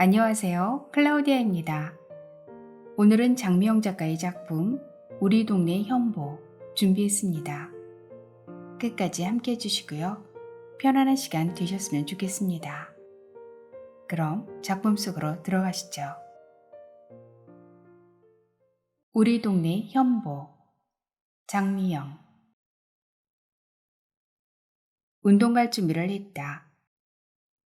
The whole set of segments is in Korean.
안녕하세요. 클라우디아입니다. 오늘은 장미영 작가의 작품 우리 동네 현보 준비했습니다. 끝까지 함께 해주시고요. 편안한 시간 되셨으면 좋겠습니다. 그럼 작품 속으로 들어가시죠. 우리 동네 현보 장미영. 운동 갈 준비를 했다.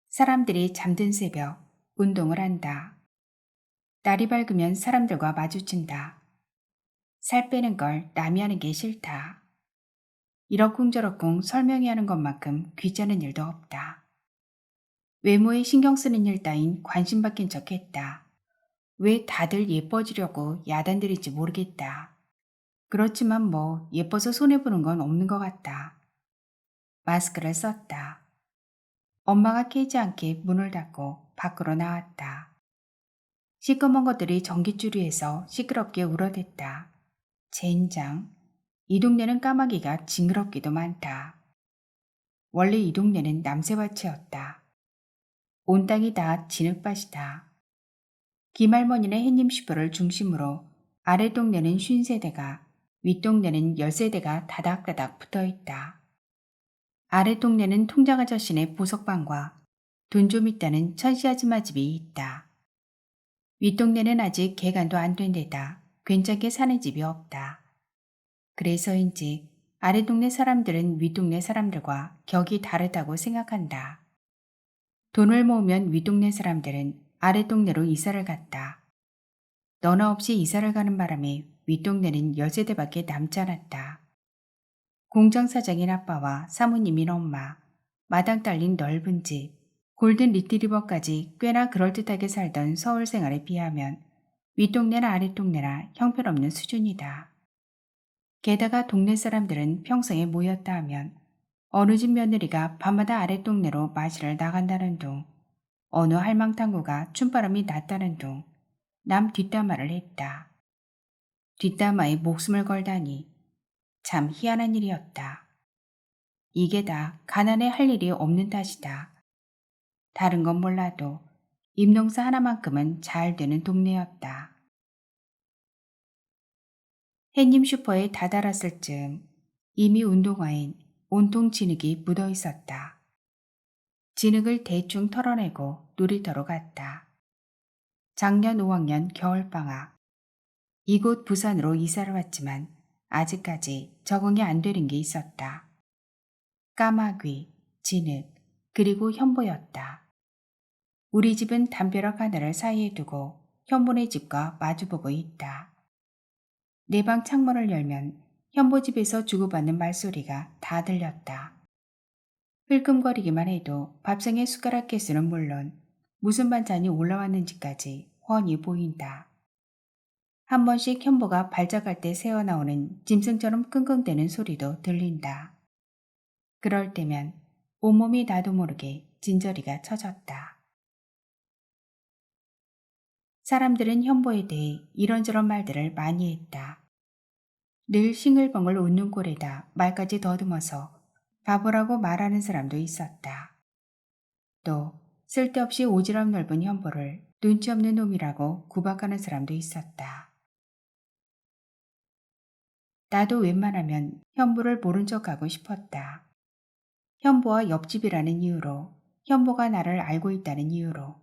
사람들이 잠든 새벽 운동을 한다. 날이 밝으면 사람들과 마주친다. 살 빼는 걸 남이 하는 게 싫다. 이러쿵저러쿵 설명해야 하는 것만큼 귀찮은 일도 없다. 외모에 신경 쓰는 일 따윈 관심 받긴 척했다. 왜 다들 예뻐지려고 야단들인지 모르겠다. 그렇지만 뭐 예뻐서 손해보는 건 없는 것 같다. 마스크를 썼다. 엄마가 깨지 않게 문을 닫고 밖으로 나왔다. 시꺼먼 것들이 전깃줄 위에서 시끄럽게 울어댔다. 젠장, 이 동네는 까마귀가 징그럽기도 많다. 원래 이 동네는 남새밭이었다. 온 땅이 다 진흙밭이다. 김할머니네 햇님 슈퍼를 중심으로 아래 동네는 50세대가, 윗 동네는 10세대가 다닥다닥 붙어있다. 아래 동네는 통장 아저씨네 보석방과 돈 좀 있다는 천씨 아줌마 집이 있다. 윗 동네는 아직 개간도 안 된 데다 괜찮게 사는 집이 없다. 그래서인지 아래 동네 사람들은 윗 동네 사람들과 격이 다르다고 생각한다. 돈을 모으면 윗 동네 사람들은 아래 동네로 이사를 갔다. 너나 없이 이사를 가는 바람에 윗 동네는 10세대밖에 남지 않았다. 공장 사장인 아빠와 사모님인 엄마, 마당 딸린 넓은 집, 골든 리트리버까지 꽤나 그럴듯하게 살던 서울 생활에 비하면 윗 동네나 아래 동네나 형편없는 수준이다. 게다가 동네 사람들은 평생에 모였다 하면 어느 집 며느리가 밤마다 아래 동네로 마시러 나간다는 둥, 어느 할망탕구가 춤바람이 났다는 둥, 남 뒷담화를 했다. 뒷담화에 목숨을 걸다니 참 희한한 일이었다. 이게 다 가난에 할 일이 없는 탓이다. 다른 건 몰라도 잎농사 하나만큼은 잘 되는 동네였다. 햇님 슈퍼에 다다랐을 즈음 이미 운동화엔 온통 진흙이 묻어 있었다. 진흙을 대충 털어내고 놀이터로 갔다. 작년 5학년 겨울방학. 이곳 부산으로 이사를 왔지만 아직까지 적응이 안 되는 게 있었다. 까마귀, 진흙, 그리고 현보였다. 우리 집은 담벼락 하나를 사이에 두고 현보네 집과 마주보고 있다. 내 방 창문을 열면 현보 집에서 주고받는 말소리가 다 들렸다. 흘끔거리기만 해도 밥상의 숟가락 개수는 물론 무슨 반찬이 올라왔는지까지 훤히 보인다. 한 번씩 현보가 발작할 때 새어나오는 짐승처럼 끙끙대는 소리도 들린다. 그럴 때면 온몸이 나도 모르게 진저리가 쳐졌다. 사람들은 현보에 대해 이런저런 말들을 많이 했다. 늘 싱글벙글 웃는 꼴에다 말까지 더듬어서 바보라고 말하는 사람도 있었다. 또 쓸데없이 오지랖 넓은 현보를 눈치 없는 놈이라고 구박하는 사람도 있었다. 나도 웬만하면 현보를 모른 척하고 싶었다. 현보와 옆집이라는 이유로, 현보가 나를 알고 있다는 이유로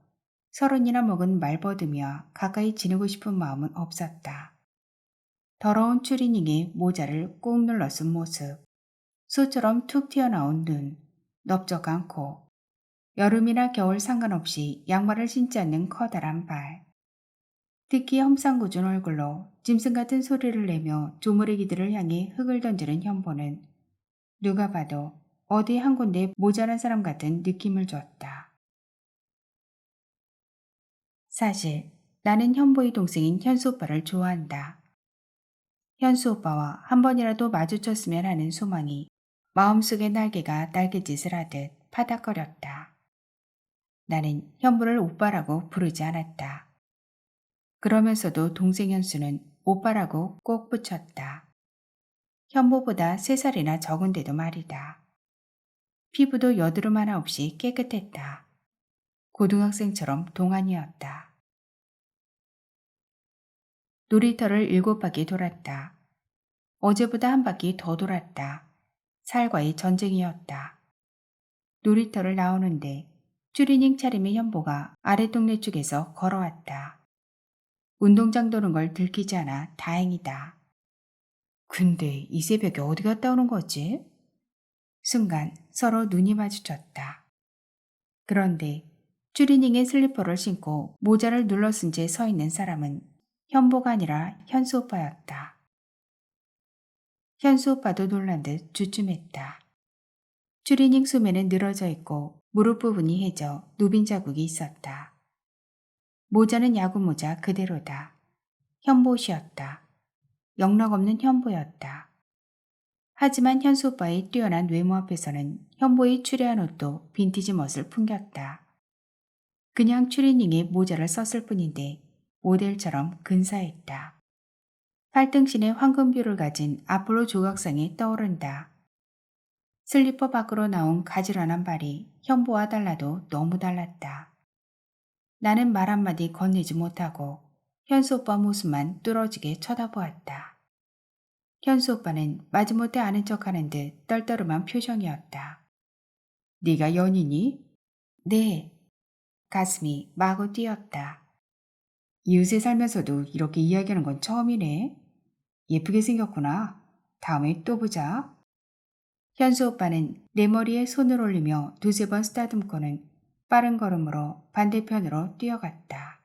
서른이나 먹은 말버듬이와 가까이 지내고 싶은 마음은 없었다. 더러운 추리닝에 모자를 꾹 눌러 쓴 모습, 소처럼 툭 튀어나온 눈, 넓적한 코, 여름이나 겨울 상관없이 양말을 신지 않는 커다란 발, 특히 험상궂은 얼굴로 짐승 같은 소리를 내며 조무래기들을 향해 흙을 던지는 현보는 누가 봐도 어디 한 군데 모자란 사람 같은 느낌을 줬다. 사실 나는 현보의 동생인 현수 오빠를 좋아한다. 현수 오빠와 한 번이라도 마주쳤으면 하는 소망이 마음속의 날개가 날갯짓을 하듯 파닥거렸다. 나는 현보를 오빠라고 부르지 않았다. 그러면서도 동생 현수는 오빠라고 꼭 붙였다. 현보보다 3살이나 적은데도 말이다. 피부도 여드름 하나 없이 깨끗했다. 고등학생처럼 동안이었다. 놀이터를 7바퀴 돌았다. 어제보다 한 바퀴 더 돌았다. 살과의 전쟁이었다. 놀이터를 나오는데 추리닝 차림의 현보가 아랫동네 쪽에서 걸어왔다. 운동장 도는 걸 들키지 않아 다행이다. 근데 이 새벽에 어디 갔다 오는 거지? 순간 서로 눈이 마주쳤다. 그런데 추리닝에 슬리퍼를 신고 모자를 눌러쓴 채 서 있는 사람은 현보가 아니라 현수 오빠였다. 현수 오빠도 놀란 듯 주춤했다. 추리닝 소매는 늘어져 있고 무릎 부분이 해져 누빈 자국이 있었다. 모자는 야구 모자 그대로다. 현보시였다. 영락없는 현보였다. 하지만 현수 오빠의 뛰어난 외모 앞에서는 현보의 추레한 옷도 빈티지 멋을 풍겼다. 그냥 추리닝에 모자를 썼을 뿐인데 모델처럼 근사했다. 팔등신의 황금뷰를 가진 아폴로 조각상이 떠오른다. 슬리퍼 밖으로 나온 가지런한 발이 현보와 달라도 너무 달랐다. 나는 말 한마디 건네지 못하고 현수 오빠 모습만 뚫어지게 쳐다보았다. 현수 오빠는 마지못해 아는 척하는 듯 떨떠름한 표정이었다. 네가 연인이? 네. 가슴이 마구 뛰었다. 이웃에 살면서도 이렇게 이야기하는 건 처음이네. 예쁘게 생겼구나. 다음에 또 보자. 현수 오빠는 내 머리에 손을 올리며 두세 번 쓰다듬고는 빠른 걸음으로 반대편으로 뛰어갔다.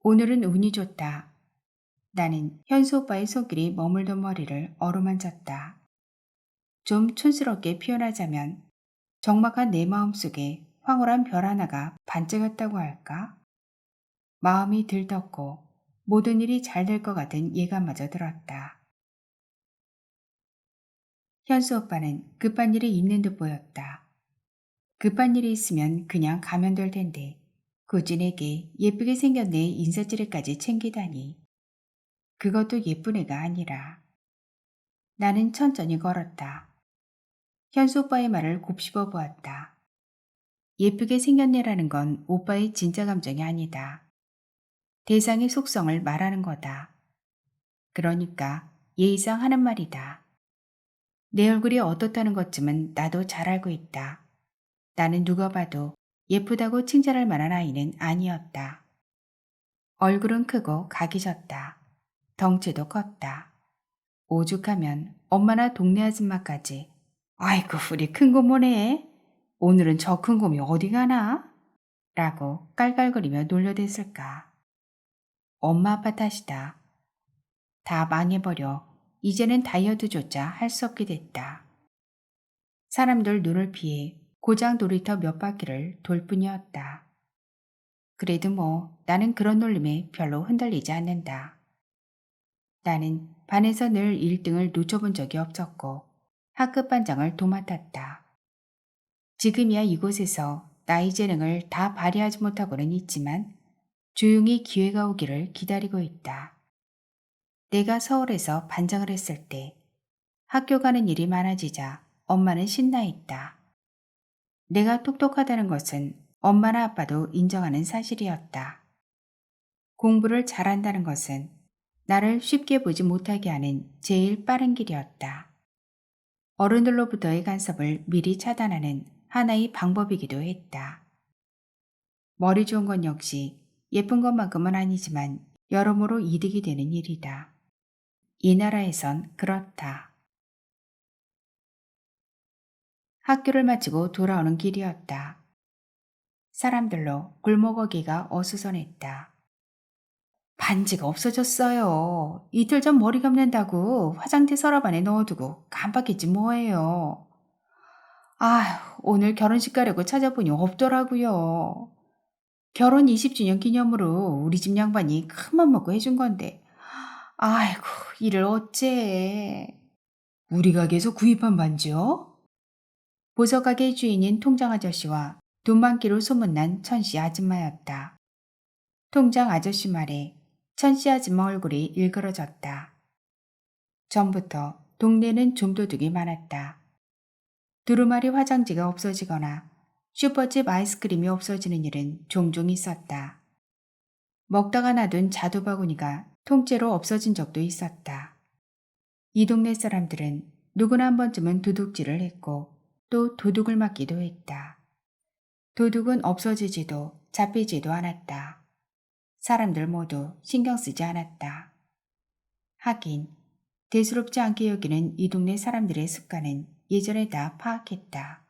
오늘은 운이 좋다. 나는 현수 오빠의 손길이 머물던 머리를 어루만졌다. 좀 촌스럽게 표현하자면 적막한 내 마음속에 황홀한 별 하나가 반짝였다고 할까? 마음이 들떴고 모든 일이 잘 될 것 같은 예감마저 들었다. 현수 오빠는 급한 일이 있는 듯 보였다. 급한 일이 있으면 그냥 가면 될 텐데 굳이 내게 예쁘게 생긴 내 인사치레까지 챙기다니. 그것도 예쁜 애가 아니라. 나는 천천히 걸었다. 현수 오빠의 말을 곱씹어 보았다. 예쁘게 생겼네라는 건 오빠의 진짜 감정이 아니다. 대상의 속성을 말하는 거다. 그러니까 예의상 하는 말이다. 내 얼굴이 어떻다는 것쯤은 나도 잘 알고 있다. 나는 누가 봐도 예쁘다고 칭찬할 만한 아이는 아니었다. 얼굴은 크고 각이 졌다. 덩치도 컸다. 오죽하면 엄마나 동네 아줌마까지 아이고 우리 큰 고모네. 오늘은 저 큰 곰이 어디 가나? 라고 깔깔거리며 놀려댔을까. 엄마 아빠 탓이다. 다 망해버려 이제는 다이어트조차 할 수 없게 됐다. 사람들 눈을 피해 고장 놀이터 몇 바퀴를 돌 뿐이었다. 그래도 뭐 나는 그런 놀림에 별로 흔들리지 않는다. 나는 반에서 늘 1등을 놓쳐본 적이 없었고 학급 반장을 도맡았다. 지금이야 이곳에서 나의 재능을 다 발휘하지 못하고는 있지만 조용히 기회가 오기를 기다리고 있다. 내가 서울에서 반장을 했을 때 학교 가는 일이 많아지자 엄마는 신나 있다. 내가 똑똑하다는 것은 엄마나 아빠도 인정하는 사실이었다. 공부를 잘한다는 것은 나를 쉽게 보지 못하게 하는 제일 빠른 길이었다. 어른들로부터의 간섭을 미리 차단하는 하나의 방법이기도 했다. 머리 좋은 건 역시 예쁜 것만큼은 아니지만 여러모로 이득이 되는 일이다. 이 나라에선 그렇다. 학교를 마치고 돌아오는 길이었다. 사람들로 골목어기가 어수선했다. 반지가 없어졌어요. 이틀 전 머리 감는다고 화장대 서랍 안에 넣어두고 깜빡했지 뭐예요. 아휴, 오늘 결혼식 가려고 찾아보니 없더라고요. 결혼 20주년 기념으로 우리 집 양반이 큰맘 먹고 해준 건데 아이고 이를 어째. 우리 가게에서 구입한 반지요? 보석가게 주인인 통장 아저씨와 돈 많기로 소문난 천씨 아줌마였다. 통장 아저씨 말에 천씨 아줌마 얼굴이 일그러졌다. 전부터 동네는 좀도둑이 많았다. 두루마리 화장지가 없어지거나 슈퍼집 아이스크림이 없어지는 일은 종종 있었다. 먹다가 놔둔 자두 바구니가 통째로 없어진 적도 있었다. 이 동네 사람들은 누구나 한 번쯤은 도둑질을 했고 또 도둑을 맞기도 했다. 도둑은 없어지지도 잡히지도 않았다. 사람들 모두 신경 쓰지 않았다. 하긴 대수롭지 않게 여기는 이 동네 사람들의 습관은 예전에 다 파악했다.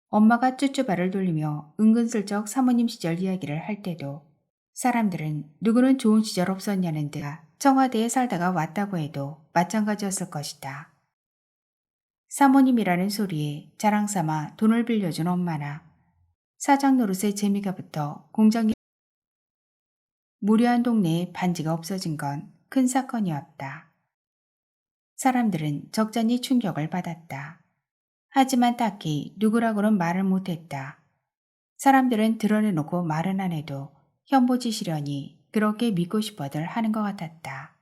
엄마가 쭈쭈바를 돌리며 은근슬쩍 사모님 시절 이야기를 할 때도 사람들은 누구는 좋은 시절 없었냐는 듯 청와대에 살다가 왔다고 해도 마찬가지였을 것이다. 사모님이라는 소리에 자랑삼아 돈을 빌려준 엄마나 사장 노릇에 재미가 붙어 공장이 무료한 동네에 반지가 없어진 건 큰 사건이었다. 사람들은 적잖이 충격을 받았다. 하지만 딱히 누구라고는 말을 못했다. 사람들은 드러내놓고 말은 안 해도 현보지시려니 그렇게 믿고 싶어들 하는 것 같았다.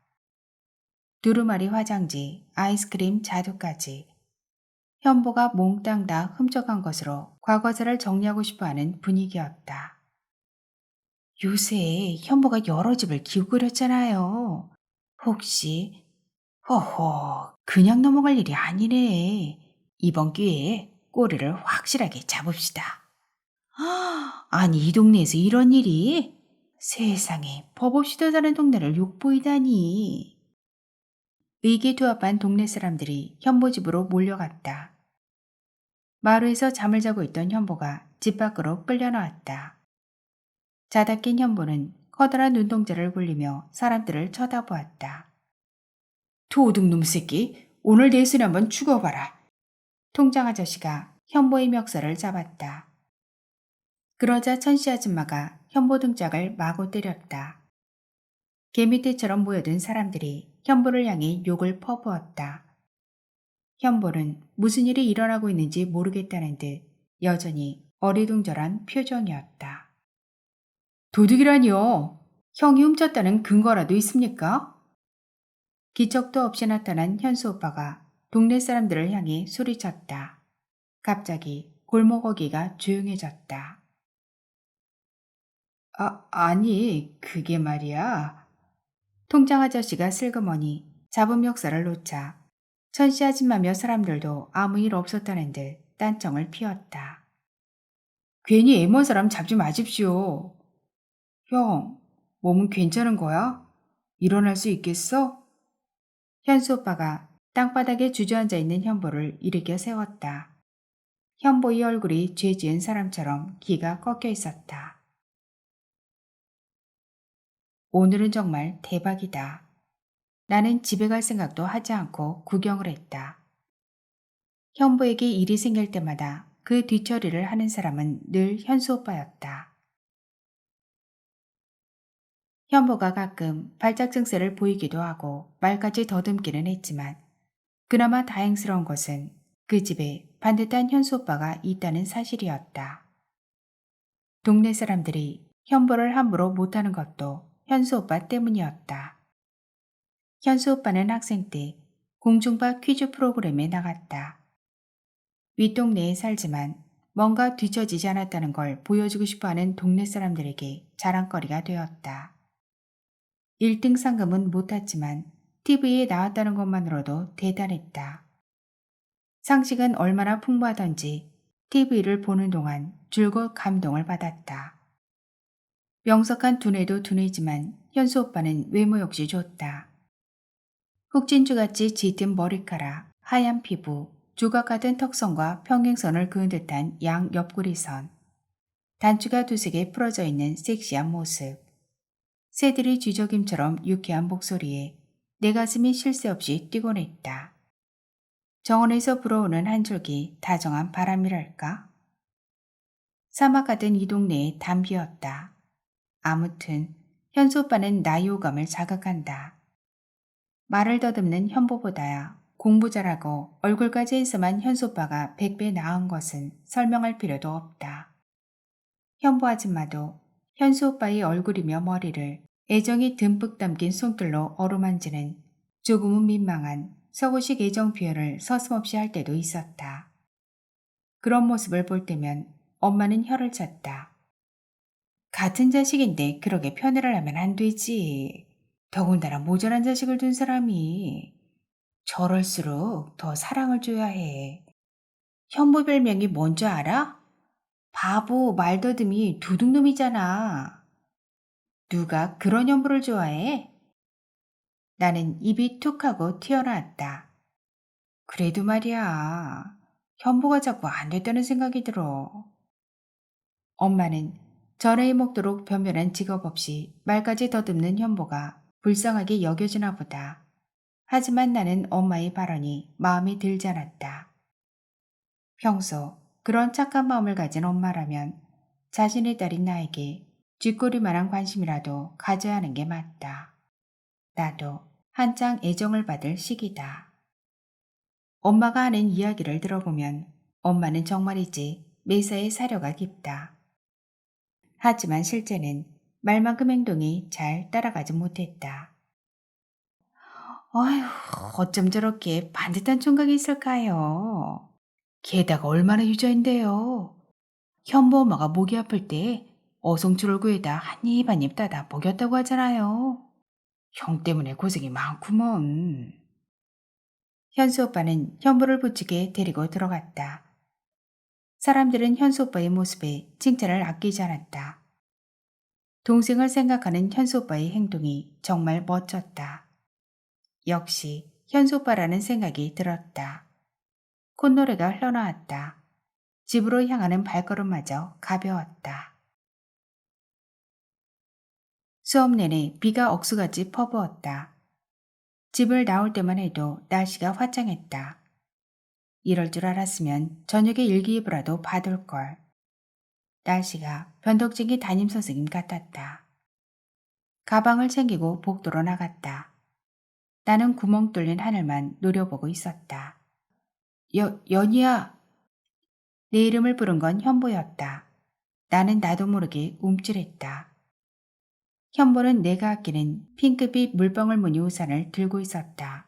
두루마리 화장지, 아이스크림, 자두까지 현보가 몽땅 다 훔쳐간 것으로 과거사를 정리하고 싶어하는 분위기였다. 요새 현보가 여러 집을 기웃거렸잖아요. 혹시 허허 그냥 넘어갈 일이 아니네. 이번 기회에 꼬리를 확실하게 잡읍시다. 아니 이 동네에서 이런 일이? 세상에 법 없이도 사는 동네를 욕보이다니. 의기투합한 동네 사람들이 현보 집으로 몰려갔다. 마루에서 잠을 자고 있던 현보가 집 밖으로 끌려나왔다. 자다 깬 현보는 커다란 눈동자를 굴리며 사람들을 쳐다보았다. 도둑놈 새끼, 오늘 내 손에 한번 죽어봐라. 통장 아저씨가 현보의 멱살을 잡았다. 그러자 천씨 아줌마가 현보 등짝을 마구 때렸다. 개미떼처럼 모여든 사람들이 현보를 향해 욕을 퍼부었다. 현보는 무슨 일이 일어나고 있는지 모르겠다는 듯 여전히 어리둥절한 표정이었다. 도둑이라니요? 형이 훔쳤다는 근거라도 있습니까? 기척도 없이 나타난 현수 오빠가 동네 사람들을 향해 소리쳤다. 갑자기 골목 거기가 조용해졌다. 아니 그게 말이야. 통장 아저씨가 슬그머니 잡은 멱살을 놓자 천씨 아줌마며 사람들도 아무 일 없었다는 듯 딴청을 피웠다. 괜히 애먼 사람 잡지 마십시오. 형, 몸은 괜찮은 거야? 일어날 수 있겠어? 현수 오빠가 땅바닥에 주저앉아 있는 현보를 일으켜 세웠다. 현보의 얼굴이 죄 지은 사람처럼 기가 꺾여 있었다. 오늘은 정말 대박이다. 나는 집에 갈 생각도 하지 않고 구경을 했다. 현보에게 일이 생길 때마다 그 뒤처리를 하는 사람은 늘 현수 오빠였다. 현보가 가끔 발작 증세를 보이기도 하고 말까지 더듬기는 했지만 그나마 다행스러운 것은 그 집에 반듯한 현수 오빠가 있다는 사실이었다. 동네 사람들이 현보를 함부로 못하는 것도 현수 오빠 때문이었다. 현수 오빠는 학생 때 공중파 퀴즈 프로그램에 나갔다. 윗동네에 살지만 뭔가 뒤처지지 않았다는 걸 보여주고 싶어하는 동네 사람들에게 자랑거리가 되었다. 1등 상금은 못 탔지만 TV에 나왔다는 것만으로도 대단했다. 상식은 얼마나 풍부하던지 TV를 보는 동안 줄곧 감동을 받았다. 명석한 두뇌도 두뇌지만 현수 오빠는 외모 역시 좋다. 흑진주같이 짙은 머리카락, 하얀 피부, 조각 같은 턱선과 평행선을 그은 듯한 양 옆구리선, 단추가 두세 개 풀어져 있는 섹시한 모습, 새들이 쥐저김처럼 유쾌한 목소리에 내 가슴이 쉴 새 없이 뛰곤 했다. 정원에서 불어오는 한 줄기 다정한 바람이랄까? 사막 같은 이 동네에 담비였다. 아무튼 현수 오빠는 나이 오감을 자극한다. 말을 더듬는 현보보다야 공부 잘하고 얼굴까지 해서만 현수 오빠가 100배 나은 것은 설명할 필요도 없다. 현보 아줌마도 현수 오빠의 얼굴이며 머리를 애정이 듬뿍 담긴 손길로 어루만지는 조금은 민망한 서구식 애정 표현을 서슴없이 할 때도 있었다. 그런 모습을 볼 때면 엄마는 혀를 찼다. 같은 자식인데 그렇게 편애를 하면 안 되지. 더군다나 모자란 자식을 둔 사람이 저럴수록 더 사랑을 줘야 해. 현모 별명이 뭔지 알아? 바보 말더듬이 도둑놈이잖아. 누가 그런 현모를 좋아해? 나는 입이 툭 하고 튀어나왔다. 그래도 말이야. 현모가 자꾸 안 됐다는 생각이 들어. 엄마는 전에에 먹도록 변변한 직업 없이 말까지 더듬는 현모가 불쌍하게 여겨지나 보다. 하지만 나는 엄마의 발언이 마음에 들지 않았다. 평소 그런 착한 마음을 가진 엄마라면 자신의 딸인 나에게 쥐꼬리만한 관심이라도 가져야 하는 게 맞다. 나도 한창 애정을 받을 시기다. 엄마가 하는 이야기를 들어보면 엄마는 정말이지 매사에 사려가 깊다. 하지만 실제는 말만큼 행동이 잘 따라가지 못했다. 아휴, 어쩜 저렇게 반듯한 총각이 있을까요? 게다가 얼마나 유자인데요. 현보 엄마가 목이 아플 때 어성초를 구해다 한 입 한 입 따다 먹였다고 하잖아요. 형 때문에 고생이 많구먼. 현수 오빠는 현보를 부축해 데리고 들어갔다. 사람들은 현수 오빠의 모습에 칭찬을 아끼지 않았다. 동생을 생각하는 현수 오빠의 행동이 정말 멋졌다. 역시 현수 오빠라는 생각이 들었다. 콧노래가 흘러나왔다. 집으로 향하는 발걸음마저 가벼웠다. 수업 내내 비가 억수같이 퍼부었다. 집을 나올 때만 해도 날씨가 화창했다. 이럴 줄 알았으면 저녁에 일기예보라도 받을걸. 날씨가 변덕쟁이 담임선생님 같았다. 가방을 챙기고 복도로 나갔다. 나는 구멍 뚫린 하늘만 노려보고 있었다. 연희야. 내 이름을 부른 건 현보였다. 나는 나도 모르게 움찔했다. 현보는 내가 아끼는 핑크빛 물방울 무늬 우산을 들고 있었다.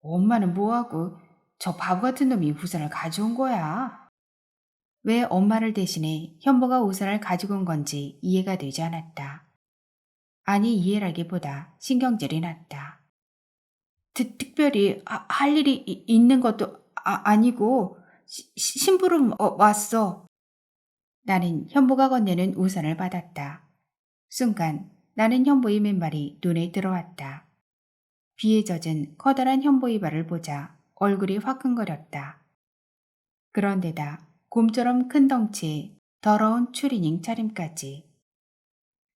엄마는 뭐하고 저 바보 같은 놈이 우산을 가져온 거야? 왜 엄마를 대신해 현보가 우산을 가지고 온 건지 이해가 되지 않았다. 아니 이해라기보다 신경질이 났다. 특별히 할 일이 있는 것도 아니고 심부름 왔어. 나는 현보가 건네는 우산을 받았다. 순간 나는 현보의 맨발이 눈에 들어왔다. 비에 젖은 커다란 현보의 발을 보자 얼굴이 화끈거렸다. 그런데다 곰처럼 큰 덩치에 더러운 추리닝 차림까지.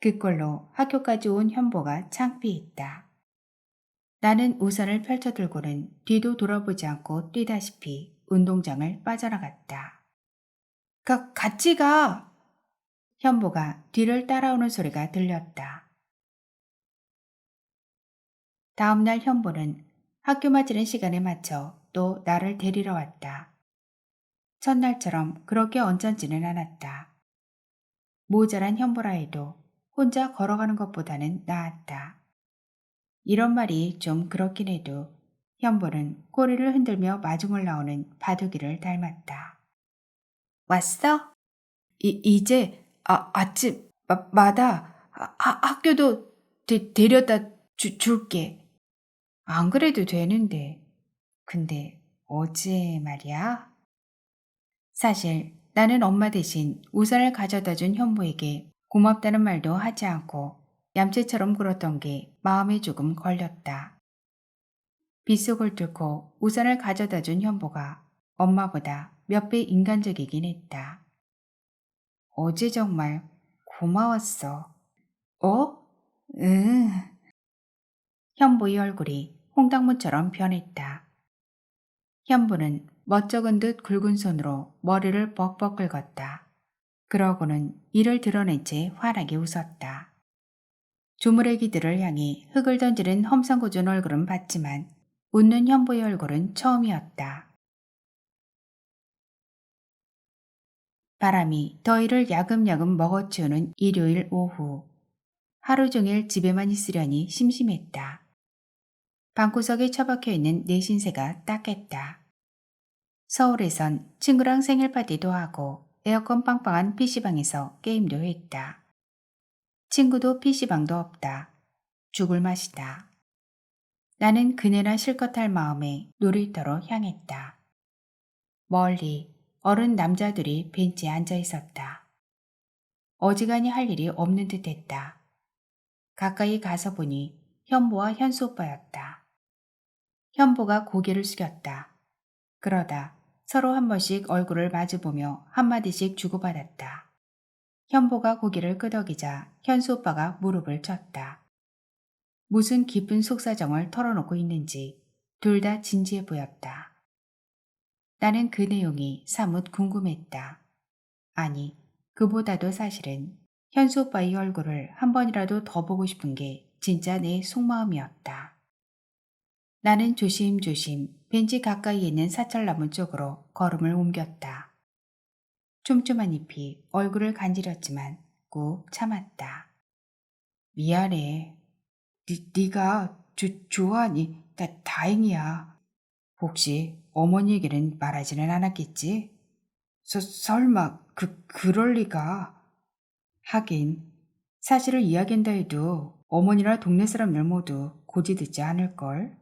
그꼴로 학교까지 온 현보가 창피했다. 나는 우산을 펼쳐들고는 뒤도 돌아보지 않고 뛰다시피 운동장을 빠져나갔다. 같이 가! 현보가 뒤를 따라오는 소리가 들렸다. 다음날 현보는 학교 마치는 시간에 맞춰 또 나를 데리러 왔다. 첫날처럼 그렇게 언짢지는 않았다. 모자란 현보라 해도 혼자 걸어가는 것보다는 나았다. 이런 말이 좀 그렇긴 해도 현보는 꼬리를 흔들며 마중을 나오는 바둑이를 닮았다. 왔어? 이제 아침마다 학교도 데려다 줄게. 안 그래도 되는데. 근데 어제 말이야. 사실 나는 엄마 대신 우산을 가져다 준 현보에게 고맙다는 말도 하지 않고 얌체처럼 굴었던 게 마음에 조금 걸렸다. 빗속을 뚫고 우산을 가져다 준 현보가 엄마보다 몇 배 인간적이긴 했다. 어제 정말 고마웠어. 어? 응. 현보의 얼굴이 홍당무처럼 변했다. 현보는 멋쩍은 듯 굵은 손으로 머리를 벅벅 긁었다. 그러고는 이를 드러낸 채 환하게 웃었다. 조무래기들을 향해 흙을 던지는 험상궂은 얼굴은 봤지만 웃는 현보의 얼굴은 처음이었다. 바람이 더위를 야금야금 먹어치우는 일요일 오후. 하루 종일 집에만 있으려니 심심했다. 방구석에 처박혀 있는 내 신세가 딱했다. 서울에선 친구랑 생일 파티도 하고 에어컨 빵빵한 PC방에서 게임도 했다. 친구도 PC방도 없다. 죽을 맛이다. 나는 그네나 실컷 할 마음에 놀이터로 향했다. 멀리 어른 남자들이 벤치에 앉아 있었다. 어지간히 할 일이 없는 듯 했다. 가까이 가서 보니 현보와 현수 오빠였다. 현보가 고개를 숙였다. 그러다 서로 한 번씩 얼굴을 마주보며 한마디씩 주고받았다. 현보가 고개를 끄덕이자 현수 오빠가 무릎을 쳤다. 무슨 깊은 속사정을 털어놓고 있는지 둘 다 진지해 보였다. 나는 그 내용이 사뭇 궁금했다. 아니, 그보다도 사실은 현수 오빠의 얼굴을 한 번이라도 더 보고 싶은 게 진짜 내 속마음이었다. 나는 조심조심 벤치 가까이에 있는 사철나무 쪽으로 걸음을 옮겼다. 촘촘한 잎이 얼굴을 간지렸지만 꾹 참았다. 미안해. 네가 좋아하니 다행이야. 혹시 어머니 얘기는 말하지는 않았겠지? 설마 그럴 리가. 하긴 사실을 이야기한다 해도 어머니나 동네 사람들 모두 고지 듣지 않을걸.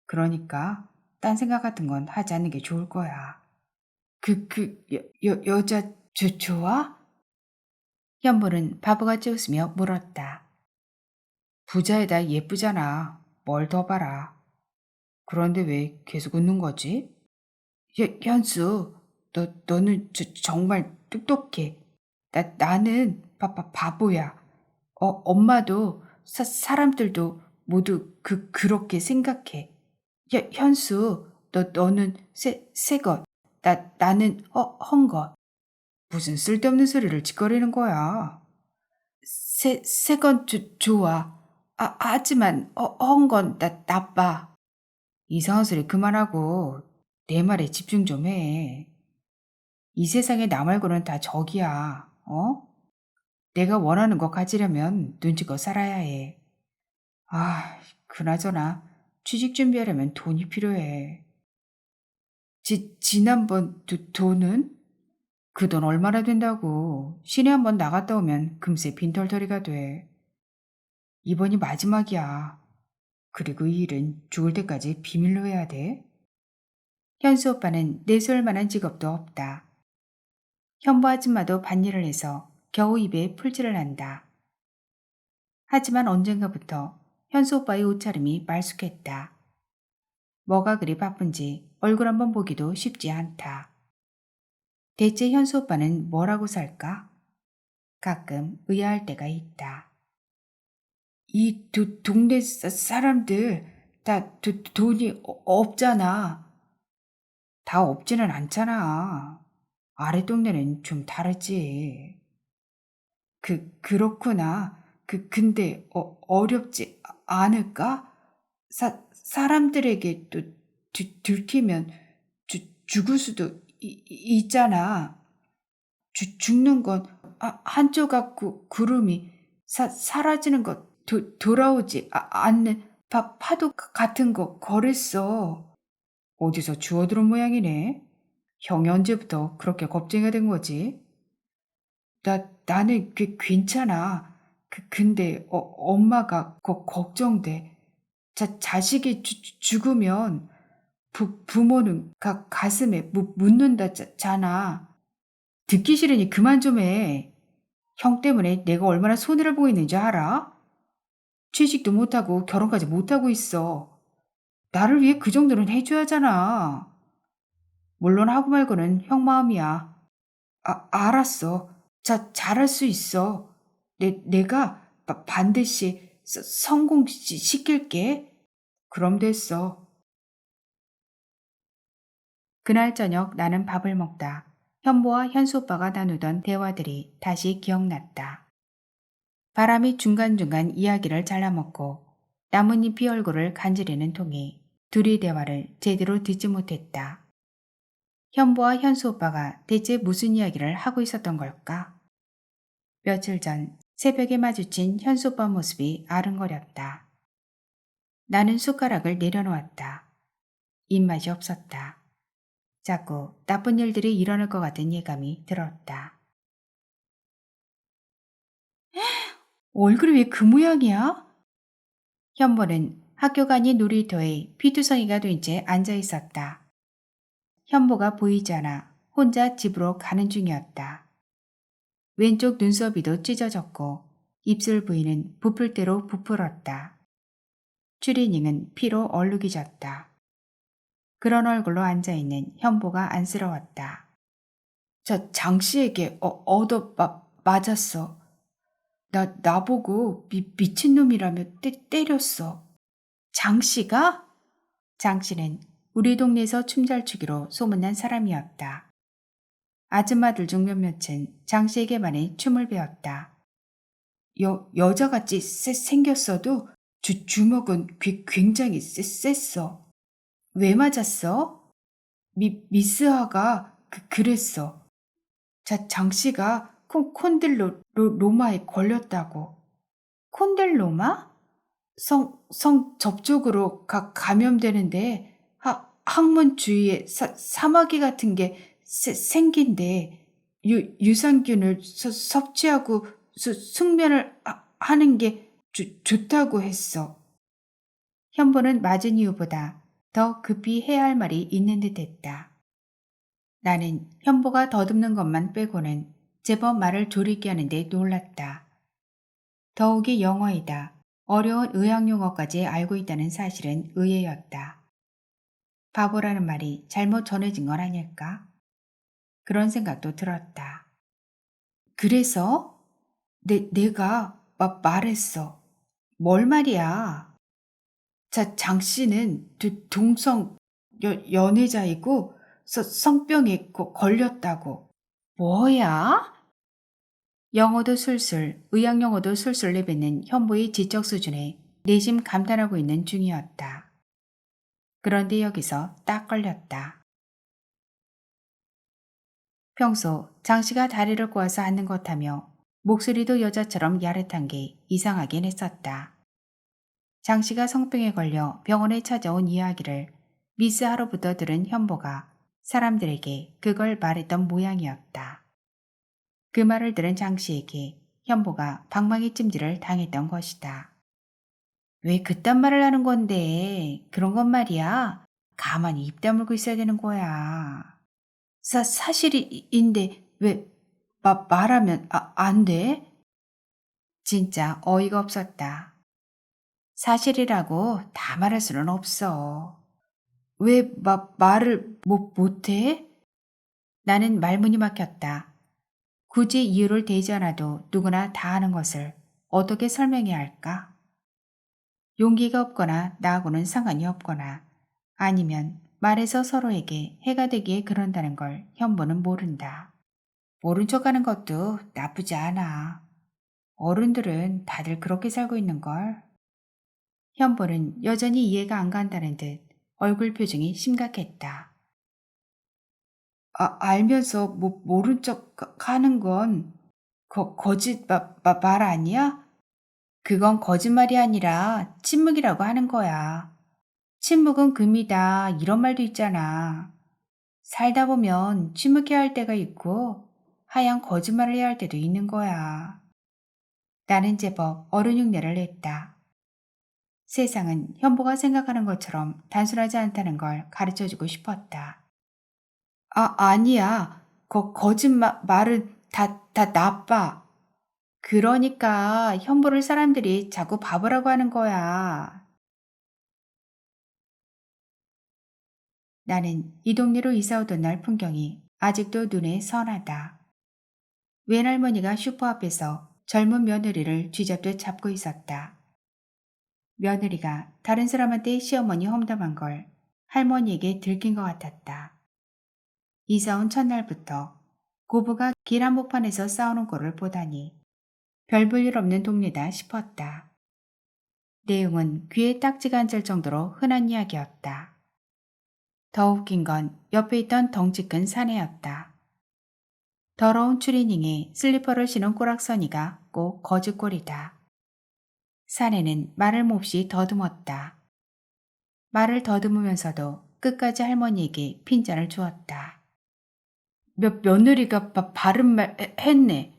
그러니까 딴 생각 같은 건 하지 않는 게 좋을 거야. 여자 좋아? 현보는 바보같이 웃으며 물었다. 부자에다 예쁘잖아. 뭘 더 바라. 그런데 왜 계속 웃는 거지? 현수, 너는 정말 똑똑해. 나는 바보야. 엄마도 사람들도 모두 그렇게 생각해. 현수, 너는 새 것. 나는 헝 것. 무슨 쓸데없는 소리를 짓거리는 거야. 새 건 좋아. 하지만 헝 건 나빠. 이상한 소리 그만하고 내 말에 집중 좀 해. 이 세상에 나 말고는 다 적이야. 내가 원하는 거 가지려면 눈치껏 살아야 해. 그나저나 취직 준비하려면 돈이 필요해. 지난번 돈은? 그 돈 얼마나 된다고. 시내 한번 나갔다 오면 금세 빈털터리가 돼. 이번이 마지막이야. 그리고 이 일은 죽을 때까지 비밀로 해야 돼. 현수 오빠는 내세울 만한 직업도 없다. 현보 아줌마도 밭일을 해서 겨우 입에 풀칠을 한다. 하지만 언젠가부터 현수 오빠의 옷차림이 말쑥했다. 뭐가 그리 바쁜지 얼굴 한번 보기도 쉽지 않다. 대체 현수 오빠는 뭐라고 살까? 가끔 의아할 때가 있다. 이 동네 사람들 다 돈이 없잖아. 다 없지는 않잖아. 아래 동네는 좀 다르지. 그렇구나. 근데 어렵지 않을까? 사람들에게 또 들키면 죽을 수도 있잖아. 죽는 건 한 조각 구름이 사라지는 것 돌아오지 않는 파도 같은 거 거랬어. 어디서 주워들은 모양이네. 형이 언제부터 그렇게 겁쟁이가 된 거지? 나는 괜찮아. 근데 엄마가 걱정돼. 자식이 죽으면 부모는 가슴에 묻는다잖아. 듣기 싫으니 그만 좀 해. 형 때문에 내가 얼마나 손해를 보고 있는지 알아? 취직도 못하고 결혼까지 못하고 있어. 나를 위해 그 정도는 해줘야 하잖아. 물론 하고 말고는 형 마음이야. 알았어. 잘할 수 있어. 내가 반드시 성공시킬게. 그럼 됐어. 그날 저녁 나는 밥을 먹다 현보와 현수 오빠가 나누던 대화들이 다시 기억났다. 바람이 중간중간 이야기를 잘라먹고 나뭇잎이 얼굴을 간지리는 통에 둘이 대화를 제대로 듣지 못했다. 현보와 현수 오빠가 대체 무슨 이야기를 하고 있었던 걸까? 며칠 전 새벽에 마주친 현수 오빠 모습이 아른거렸다. 나는 숟가락을 내려놓았다. 입맛이 없었다. 자꾸 나쁜 일들이 일어날 것 같은 예감이 들었다. 얼굴이 왜 그 모양이야? 현보는 학교가 아닌 놀이터에 피투성이가 된 채 앉아 있었다. 현보가 보이지 않아 혼자 집으로 가는 중이었다. 왼쪽 눈썹이도 찢어졌고 입술 부위는 부풀 대로 부풀었다. 추리닝은 피로 얼룩이졌다. 그런 얼굴로 앉아있는 현보가 안쓰러웠다. 저 장씨에게 얻어 맞았어. 나보고 미친놈이라며 때렸어. 장씨가? 장씨는 우리 동네에서 춤 잘 추기로 소문난 사람이었다. 아줌마들 중 몇몇은 장씨에게만의 춤을 배웠다. 여자같이 생겼어도 주먹은 굉장히 셌어. 왜 맞았어? 미스하가 그랬어. 장씨가 콘델로마에 걸렸다고. 콘델로마? 성 접촉으로 감염되는데 항문 주위에 사마귀 같은 게 생긴데 유산균을 섭취하고 숙면을 하는 게 좋다고 했어. 현보는 맞은 이유보다 더 급히 해야 할 말이 있는 듯 했다. 나는 현보가 더듬는 것만 빼고는 제법 말을 조리게 하는데 놀랐다. 더욱이 영어이다. 어려운 의학용어까지 알고 있다는 사실은 의외였다. 바보라는 말이 잘못 전해진 건 아닐까? 그런 생각도 들었다. 그래서 내가 말했어. 뭘 말이야? 장씨는 동성 연애자이고 성병에 걸렸다고. 뭐야? 영어도 술술, 의학용어도 술술 내뱉는 현보의 지적 수준에 내심 감탄하고 있는 중이었다. 그런데 여기서 딱 걸렸다. 평소 장씨가 다리를 꼬아서 앉는 것하며 목소리도 여자처럼 야릇한 게 이상하긴 했었다. 장씨가 성병에 걸려 병원에 찾아온 이야기를 미스 하로부터 들은 현보가 사람들에게 그걸 말했던 모양이었다. 그 말을 들은 장씨에게 현보가 방망이 찜질을 당했던 것이다. 왜 그딴 말을 하는 건데? 그런 건 말이야. 가만히 입 다물고 있어야 되는 거야. 사실인데 왜 말하면 안 돼? 진짜 어이가 없었다. 사실이라고 다 말할 수는 없어. 왜 말을 못해? 나는 말문이 막혔다. 굳이 이유를 대지 않아도 누구나 다 아는 것을 어떻게 설명해야 할까? 용기가 없거나 나하고는 상관이 없거나 아니면 말해서 서로에게 해가 되기에 그런다는 걸 현보는 모른다. 모른 척하는 것도 나쁘지 않아. 어른들은 다들 그렇게 살고 있는걸. 현보는 여전히 이해가 안 간다는 듯 얼굴 표정이 심각했다. 알면서 모른 척 하는 건 거짓 말 아니야? 그건 거짓말이 아니라 침묵이라고 하는 거야. 침묵은 금이다 이런 말도 있잖아. 살다 보면 침묵해야 할 때가 있고 하얀 거짓말을 해야 할 때도 있는 거야. 나는 제법 어른 흉내를 냈다. 세상은 현보가 생각하는 것처럼 단순하지 않다는 걸 가르쳐주고 싶었다. 아니야. 거짓말은 다 나빠. 그러니까 현보를 사람들이 자꾸 바보라고 하는 거야. 나는 이 동네로 이사 오던 날 풍경이 아직도 눈에 선하다. 외할머니가 슈퍼 앞에서 젊은 며느리를 쥐잡듯 잡고 있었다. 며느리가 다른 사람한테 시어머니 험담한 걸 할머니에게 들킨 것 같았다. 이사 온 첫날부터 고부가 길 한복판에서 싸우는 꼴을 보다니 별 볼 일 없는 동네다 싶었다. 내용은 귀에 딱지가 앉을 정도로 흔한 이야기였다. 더 웃긴 건 옆에 있던 덩치 큰 사내였다. 더러운 추리닝에 슬리퍼를 신은 꼬락서니가 꼭 거즈꼴이다. 사내는 말을 몹시 더듬었다. 말을 더듬으면서도 끝까지 할머니에게 핀잔을 주었다. 며느리가 바른 말 했네.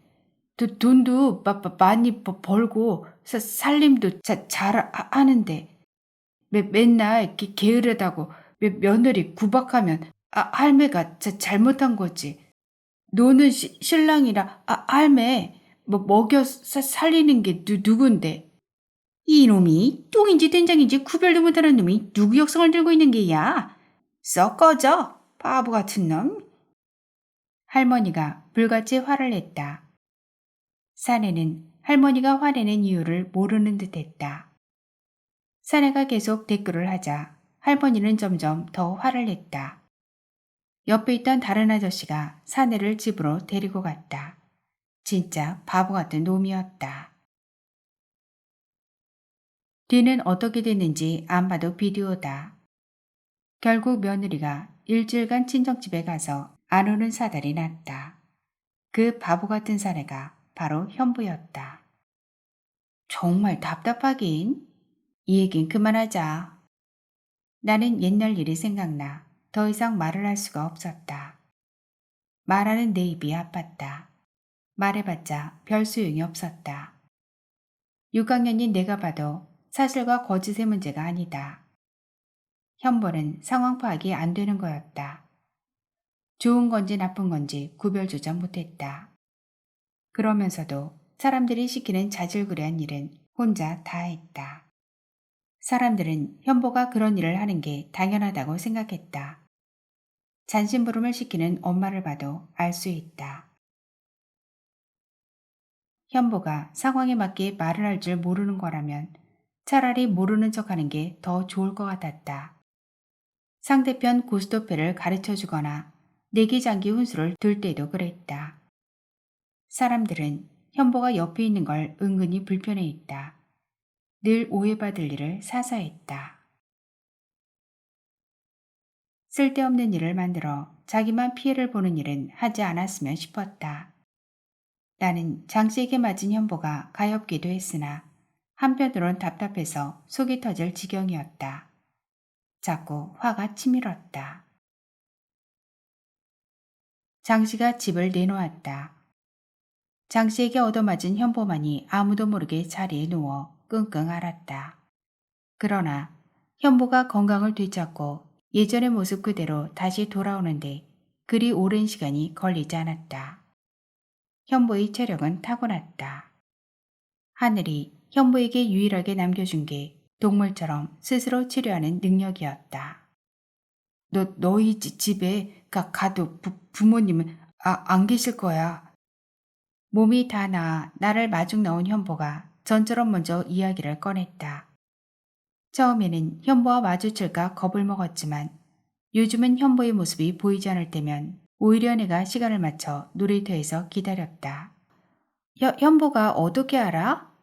돈도 많이 벌고 살림도 잘 하는데 맨날 게으르다고 며느리 구박하면 할매가 잘못한 거지. 노는 신랑이라 할매 먹여 살리는 게 누군데. 이놈이 똥인지 된장인지 구별도 못하는 놈이 누구 역성을 들고 있는 게야. 썩 꺼져 바보 같은 놈. 할머니가 불같이 화를 냈다. 사내는 할머니가 화내는 이유를 모르는 듯했다. 사내가 계속 대꾸를 하자 할머니는 점점 더 화를 냈다. 옆에 있던 다른 아저씨가 사내를 집으로 데리고 갔다. 진짜 바보 같은 놈이었다. 뒤는 어떻게 됐는지 안 봐도 비디오다. 결국 며느리가 일주일간 친정집에 가서 안 오는 사달이 났다. 그 바보 같은 사내가 바로 현부였다. 정말 답답하긴. 이 얘긴 그만하자. 나는 옛날 일이 생각나 더 이상 말을 할 수가 없었다. 말하는 내 입이 아팠다. 말해봤자 별 소용이 없었다. 6학년인 내가 봐도 사실과 거짓의 문제가 아니다. 현보는 상황 파악이 안 되는 거였다. 좋은 건지 나쁜 건지 구별조차 못했다. 그러면서도 사람들이 시키는 자질구레한 일은 혼자 다 했다. 사람들은 현보가 그런 일을 하는 게 당연하다고 생각했다. 잔심부름을 시키는 엄마를 봐도 알 수 있다. 현보가 상황에 맞게 말을 할 줄 모르는 거라면 차라리 모르는 척하는 게 더 좋을 것 같았다. 상대편 고스톱패를 가르쳐주거나 내기장기 훈수를 둘 때도 그랬다. 사람들은 현보가 옆에 있는 걸 은근히 불편해했다. 늘 오해받을 일을 사사했다. 쓸데없는 일을 만들어 자기만 피해를 보는 일은 하지 않았으면 싶었다. 나는 장씨에게 맞은 현보가 가엾기도 했으나 한편으론 답답해서 속이 터질 지경이었다. 자꾸 화가 치밀었다. 장씨가 집을 내놓았다. 장씨에게 얻어맞은 현보만이 아무도 모르게 자리에 누워 끙끙 앓았다. 그러나 현보가 건강을 되찾고 예전의 모습 그대로 다시 돌아오는데 그리 오랜 시간이 걸리지 않았다. 현보의 체력은 타고났다. 하늘이 현보에게 유일하게 남겨준 게 동물처럼 스스로 치료하는 능력이었다. 너희 집에 가도 부모님은 안 계실 거야. 몸이 다 나아 나를 마중 나온 현보가 전처럼 먼저 이야기를 꺼냈다. 처음에는 현보와 마주칠까 겁을 먹었지만 요즘은 현보의 모습이 보이지 않을 때면 오히려 내가 시간을 맞춰 놀이터에서 기다렸다. 현보가 어떻게 알아?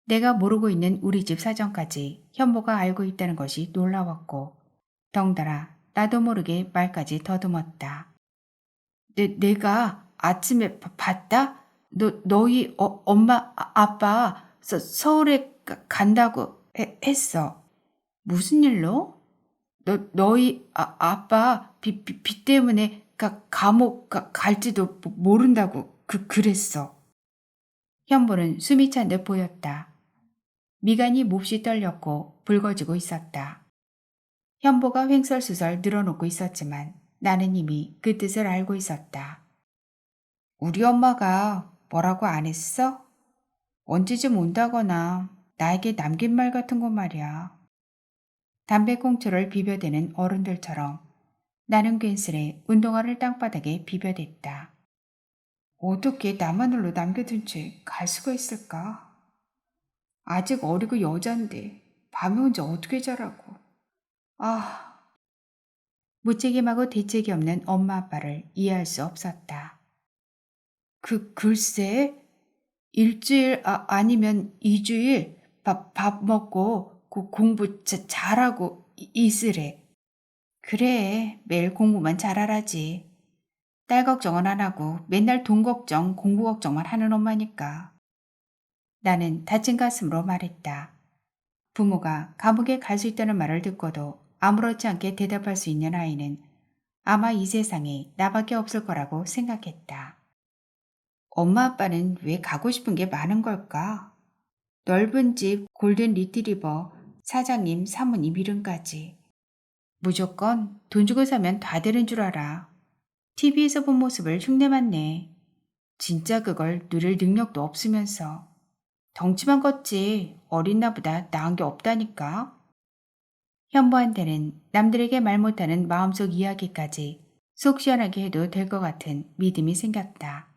내가 모르고 있는 우리 집 사정까지 현보가 알고 있다는 것이 놀라웠고 덩달아 나도 모르게 말까지 더듬었다. 내가 아침에 봤다? 너희 엄마 아빠 서울에 간다고 했어. 무슨 일로? 너희 아빠 비 때문에 감옥 갈지도 모른다고 그랬어. 현보는 숨이 찬 듯 보였다. 미간이 몹시 떨렸고 붉어지고 있었다. 현보가 횡설수설 늘어놓고 있었지만 나는 이미 그 뜻을 알고 있었다. 우리 엄마가 뭐라고 안 했어? 언제쯤 온다거나 나에게 남긴 말 같은 거 말이야. 담배꽁초를 비벼대는 어른들처럼 나는 괜스레 운동화를 땅바닥에 비벼댔다. 어떻게 나만으로 남겨둔 채 갈 수가 있을까? 아직 어리고 여잔데 밤에 혼자 어떻게 자라고. 무책임하고 대책이 없는 엄마 아빠를 이해할 수 없었다. 글쎄 일주일 아니면 2주일 밥 먹고 공부 잘하고 있으래. 그래 매일 공부만 잘하라지. 딸 걱정은 안 하고 맨날 돈 걱정 공부 걱정만 하는 엄마니까. 나는 다친 가슴으로 말했다. 부모가 감옥에 갈 수 있다는 말을 듣고도 아무렇지 않게 대답할 수 있는 아이는 아마 이 세상에 나밖에 없을 거라고 생각했다. 엄마 아빠는 왜 가고 싶은 게 많은 걸까? 넓은 집, 골든 리트리버, 사장님, 사모님 이름까지. 무조건 돈 주고 사면 다 되는 줄 알아. TV에서 본 모습을 흉내만 내. 진짜 그걸 누릴 능력도 없으면서. 덩치만 컸지 어린 나보다 나은 게 없다니까. 현보한테는 남들에게 말 못하는 마음속 이야기까지 속 시원하게 해도 될 것 같은 믿음이 생겼다.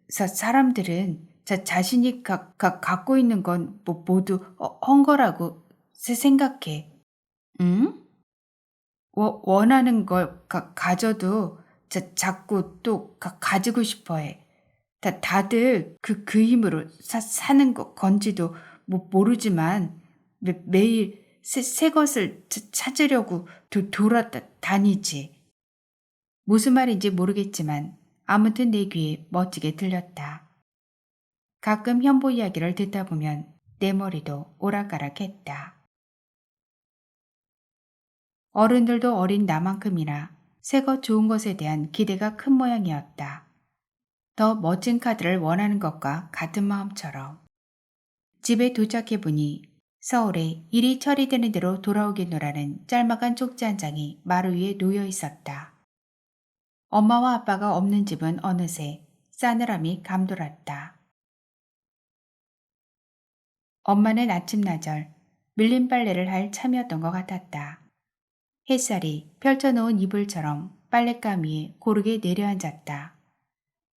사람들은 자신이 갖고 있는 건 모두 헛거라고 생각해. 응? 원하는 걸 가져도 자꾸 또 가지고 싶어 해. 다들 그 힘으로 사는 건지도 모르지만 매일 새 것을 찾으려고 돌아다니지. 무슨 말인지 모르겠지만 아무튼 내 귀에 멋지게 들렸다. 가끔 현보 이야기를 듣다 보면 내 머리도 오락가락했다. 어른들도 어린 나만큼이나 새것 좋은 것에 대한 기대가 큰 모양이었다. 더 멋진 카드를 원하는 것과 같은 마음처럼. 집에 도착해보니 서울에 일이 처리되는 대로 돌아오겠노라는 짤막한 쪽지 한 장이 마루 위에 놓여 있었다. 엄마와 아빠가 없는 집은 어느새 싸늘함이 감돌았다. 엄마는 아침나절 밀린 빨래를 할 참이었던 것 같았다. 햇살이 펼쳐놓은 이불처럼 빨랫감 위에 고르게 내려앉았다.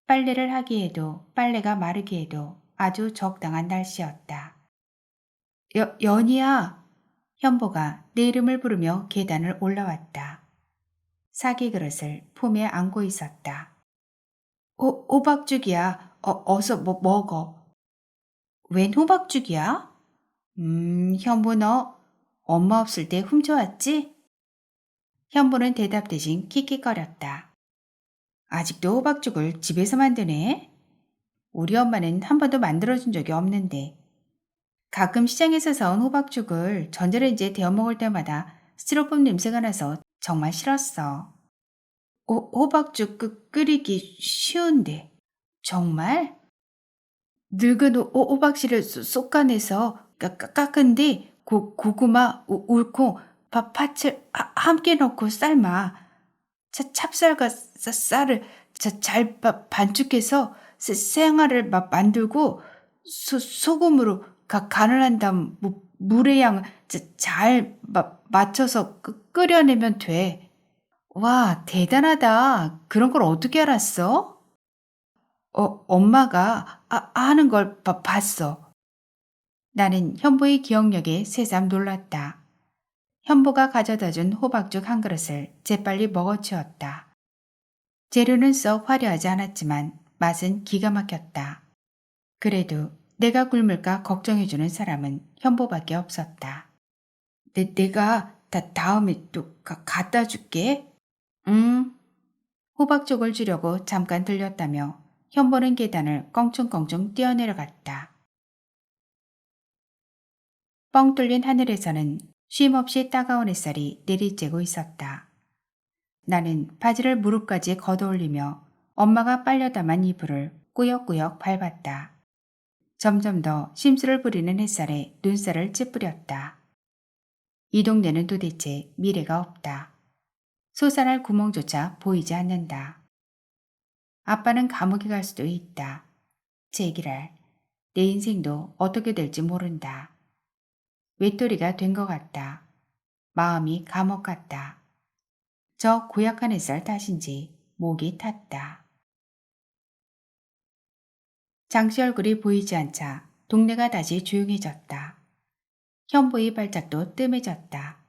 빨래를 하기에도 빨래가 마르기에도 아주 적당한 날씨였다. 연희야! 현보가 내 이름을 부르며 계단을 올라왔다. 사기 그릇을 품에 안고 있었다. 호박죽이야. 어서 먹어. 웬 호박죽이야? 현보 너 엄마 없을 때 훔쳐왔지? 현보는 대답 대신 킥킥거렸다. 아직도 호박죽을 집에서 만드네? 우리 엄마는 한 번도 만들어준 적이 없는데. 가끔 시장에서 사온 호박죽을 전자레인지에 데워 먹을 때마다 스티로폼 냄새가 나서 정말 싫었어. 호박죽 끓이기 쉬운데. 정말? 늙은 호박씨를 쏙가내서 깎은 뒤 고구마, 울콩, 파츠를 함께 넣고 삶아. 찹쌀과 쌀을 잘 반죽해서 생알을 만들고 소금으로 간을 한 다음 물의 양을 잘 맞춰서 끓여내면 돼. 와, 대단하다. 그런 걸 어떻게 알았어? 엄마가 하는 걸 봤어. 나는 현보의 기억력에 새삼 놀랐다. 현보가 가져다 준 호박죽 한 그릇을 재빨리 먹어치웠다. 재료는 썩 화려하지 않았지만 맛은 기가 막혔다. 그래도 내가 굶을까 걱정해주는 사람은 현보밖에 없었다. 내가 다음에 또 갖다 줄게. 응. 호박죽을 주려고 잠깐 들렸다며 현보는 계단을 껑충껑충 뛰어내려갔다. 뻥 뚫린 하늘에서는 쉼없이 따가운 햇살이 내리쬐고 있었다. 나는 바지를 무릎까지 걷어올리며 엄마가 빨려 담은 이불을 꾸역꾸역 밟았다. 점점 더 심술을 부리는 햇살에 눈살을 찌푸렸다. 이 동네는 도대체 미래가 없다. 솟아날 구멍조차 보이지 않는다. 아빠는 감옥에 갈 수도 있다. 제기랄, 내 인생도 어떻게 될지 모른다. 외톨이가 된 것 같다. 마음이 감옥 같다. 저 고약한 햇살 탓인지 목이 탔다. 장씨 얼굴이 보이지 않자 동네가 다시 조용해졌다. 현보의 발작도 뜸해졌다.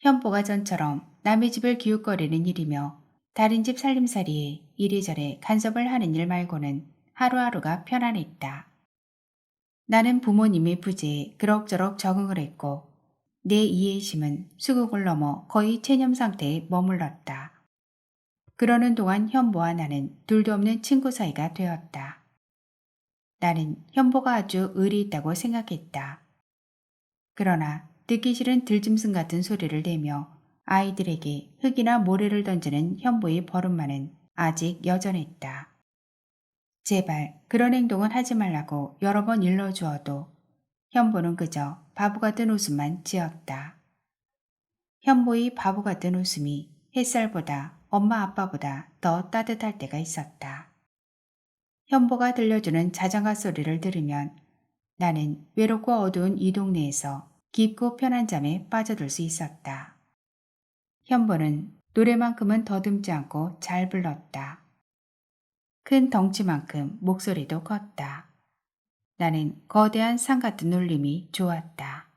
현보가 전처럼 남의 집을 기웃거리는 일이며 다른 집 살림살이에 이리저리 간섭을 하는 일 말고는 하루하루가 편안했다. 나는 부모님의 부재에 그럭저럭 적응을 했고 내 이해심은 수국을 넘어 거의 체념 상태에 머물렀다. 그러는 동안 현보와 나는 둘도 없는 친구 사이가 되었다. 나는 현보가 아주 의리 있다고 생각했다. 그러나 듣기 싫은 들짐승 같은 소리를 내며 아이들에게 흙이나 모래를 던지는 현보의 버릇만은 아직 여전했다. 제발 그런 행동은 하지 말라고 여러 번 일러주어도 현보는 그저 바보 같은 웃음만 지었다. 현보의 바보 같은 웃음이 햇살보다 엄마 아빠보다 더 따뜻할 때가 있었다. 현보가 들려주는 자장가 소리를 들으면 나는 외롭고 어두운 이 동네에서 깊고 편한 잠에 빠져들 수 있었다. 현보는 노래만큼은 더듬지 않고 잘 불렀다. 큰 덩치만큼 목소리도 컸다. 나는 거대한 산 같은 울림이 좋았다.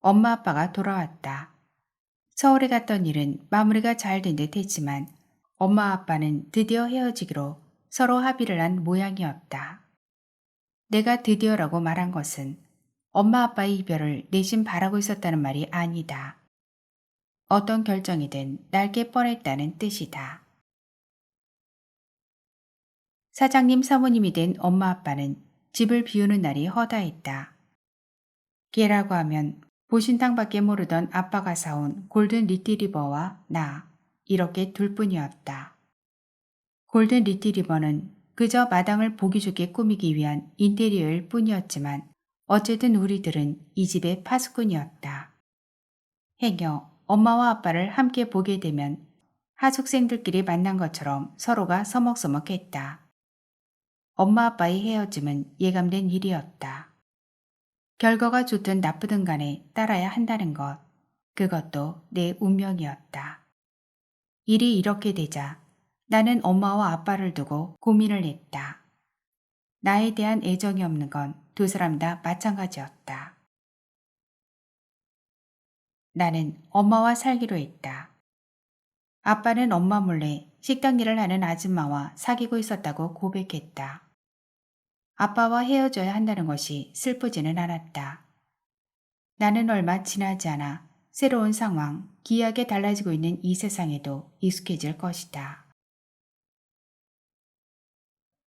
엄마 아빠가 돌아왔다. 서울에 갔던 일은 마무리가 잘 된 듯 했지만 엄마 아빠는 드디어 헤어지기로 서로 합의를 한 모양이었다. 내가 드디어라고 말한 것은 엄마 아빠의 이별을 내심 바라고 있었다는 말이 아니다. 어떤 결정이든 날게 뻔했다는 뜻이다. 사장님 사모님이 된 엄마 아빠는 집을 비우는 날이 허다했다. 걔라고 하면 보신탕밖에 모르던 아빠가 사온 골든 리트리버와 나 이렇게 둘뿐이었다. 골든 리트리버는 그저 마당을 보기 좋게 꾸미기 위한 인테리어일 뿐이었지만 어쨌든 우리들은 이 집의 파수꾼이었다. 행여 엄마와 아빠를 함께 보게 되면 하숙생들끼리 만난 것처럼 서로가 서먹서먹했다. 엄마 아빠의 헤어짐은 예감된 일이었다. 결과가 좋든 나쁘든 간에 따라야 한다는 것, 그것도 내 운명이었다. 일이 이렇게 되자 나는 엄마와 아빠를 두고 고민을 했다. 나에 대한 애정이 없는 건 두 사람 다 마찬가지였다. 나는 엄마와 살기로 했다. 아빠는 엄마 몰래 식당 일을 하는 아줌마와 사귀고 있었다고 고백했다. 아빠와 헤어져야 한다는 것이 슬프지는 않았다. 나는 얼마 지나지 않아 새로운 상황, 기이하게 달라지고 있는 이 세상에도 익숙해질 것이다.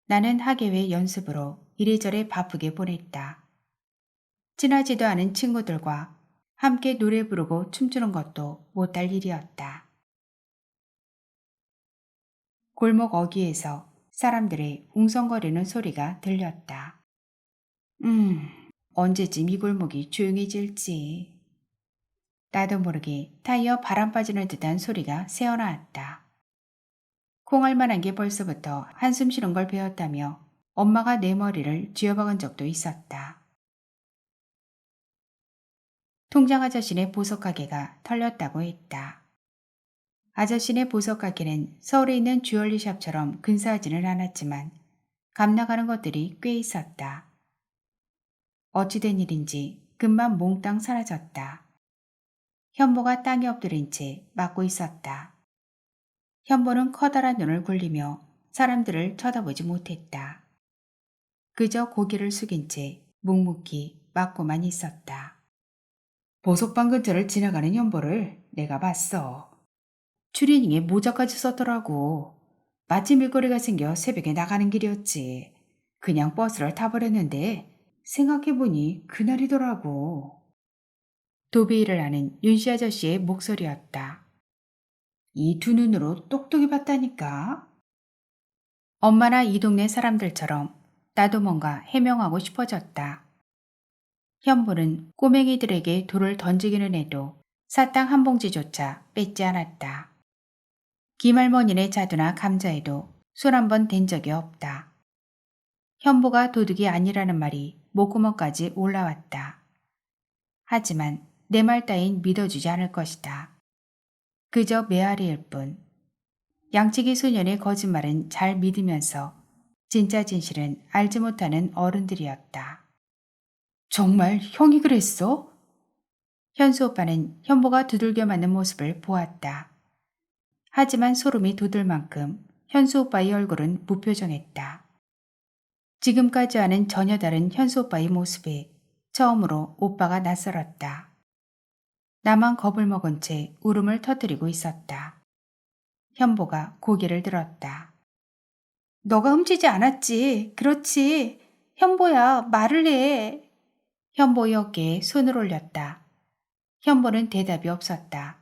나는 학예회 연습으로 이래저래 바쁘게 보냈다. 친하지도 않은 친구들과 함께 노래 부르고 춤추는 것도 못할 일이었다. 골목 어귀에서 사람들의 웅성거리는 소리가 들렸다. 언제쯤 이 골목이 조용해질지. 나도 모르게 타이어 바람 빠지는 듯한 소리가 새어나왔다. 콩할 만한 게 벌써부터 한숨 쉬는 걸 배웠다며 엄마가 내 머리를 쥐어박은 적도 있었다. 통장 아저씨네 보석가게가 털렸다고 했다. 아저씨네 보석가게는 서울에 있는 주얼리 샵처럼 근사하지는 않았지만 감 나가는 것들이 꽤 있었다. 어찌된 일인지 금방 몽땅 사라졌다. 현보가 땅에 엎드린 채 맞고 있었다. 현보는 커다란 눈을 굴리며 사람들을 쳐다보지 못했다. 그저 고개를 숙인 채 묵묵히 맞고만 있었다. 보석방 근처를 지나가는 현보를 내가 봤어. 추리닝에 모자까지 썼더라고. 마침 일거리가 생겨 새벽에 나가는 길이었지. 그냥 버스를 타버렸는데 생각해보니 그날이더라고. 도배일을 하는 윤씨 아저씨의 목소리였다. 이 두 눈으로 똑똑히 봤다니까. 엄마나 이 동네 사람들처럼 나도 뭔가 해명하고 싶어졌다. 현보는 꼬맹이들에게 돌을 던지기는 해도 사탕 한 봉지조차 뺏지 않았다. 김할머니네 자두나 감자에도 손 한 번 댄 적이 없다. 현보가 도둑이 아니라는 말이 목구멍까지 올라왔다. 하지만 내 말 따윈 믿어주지 않을 것이다. 그저 메아리일 뿐. 양치기 소년의 거짓말은 잘 믿으면서 진짜 진실은 알지 못하는 어른들이었다. 정말 형이 그랬어? 현수 오빠는 현보가 두들겨 맞는 모습을 보았다. 하지만 소름이 돋을 만큼 현수 오빠의 얼굴은 무표정했다. 지금까지와는 전혀 다른 현수 오빠의 모습에 처음으로 오빠가 낯설었다. 나만 겁을 먹은 채 울음을 터뜨리고 있었다. 현보가 고개를 들었다. 너가 훔치지 않았지. 그렇지. 현보야, 말을 해. 현보의 어깨에 손을 올렸다. 현보는 대답이 없었다.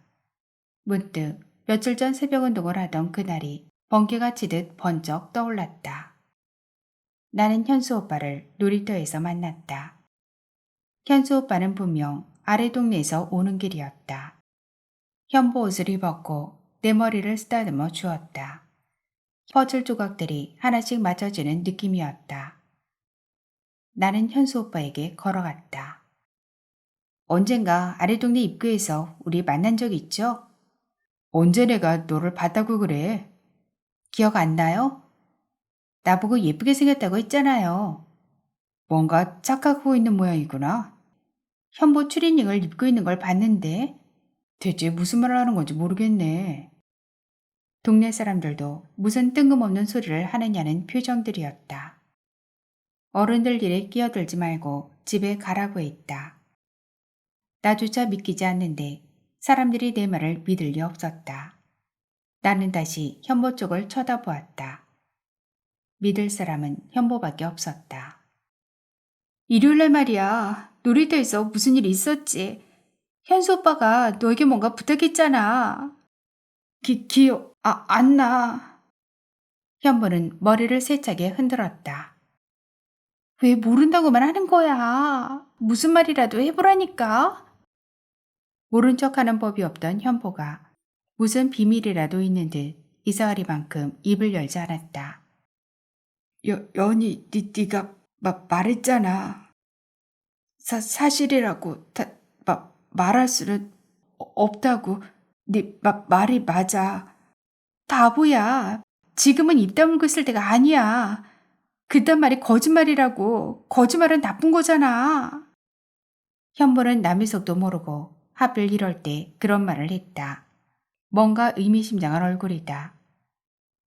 문득 며칠 전 새벽 운동을 하던 그날이 번개가 치듯 번쩍 떠올랐다. 나는 현수 오빠를 놀이터에서 만났다. 현수 오빠는 분명 아래 동네에서 오는 길이었다. 현보 옷을 입었고 내 머리를 쓰다듬어 주었다. 퍼즐 조각들이 하나씩 맞춰지는 느낌이었다. 나는 현수 오빠에게 걸어갔다. 언젠가 아래 동네 입구에서 우리 만난 적 있죠? 언제 내가 너를 봤다고 그래? 기억 안 나요? 나보고 예쁘게 생겼다고 했잖아요. 뭔가 착각하고 있는 모양이구나. 현보 추리닝을 입고 있는 걸 봤는데 대체 무슨 말을 하는 건지 모르겠네. 동네 사람들도 무슨 뜬금없는 소리를 하느냐는 표정들이었다. 어른들 일에 끼어들지 말고 집에 가라고 했다. 나조차 믿기지 않는데 사람들이 내 말을 믿을 리 없었다. 나는 다시 현보 쪽을 쳐다보았다. 믿을 사람은 현보밖에 없었다. 일요일날 말이야. 놀이터에서 무슨 일이 있었지. 현수 오빠가 너에게 뭔가 부탁했잖아. 기억 안 나. 현보는 머리를 세차게 흔들었다. 왜 모른다고만 하는 거야? 무슨 말이라도 해보라니까. 모른 척하는 법이 없던 현보가 무슨 비밀이라도 있는 듯 이사하리만큼 입을 열지 않았다. 연희, 네가 말했잖아. 사실이라고 말할 수는 없다고. 네 말이 맞아. 바보야. 지금은 입 다물고 있을 때가 아니야. 그딴 말이 거짓말이라고. 거짓말은 나쁜 거잖아. 현보는 남의 속도 모르고 하필 이럴 때 그런 말을 했다. 뭔가 의미심장한 얼굴이다.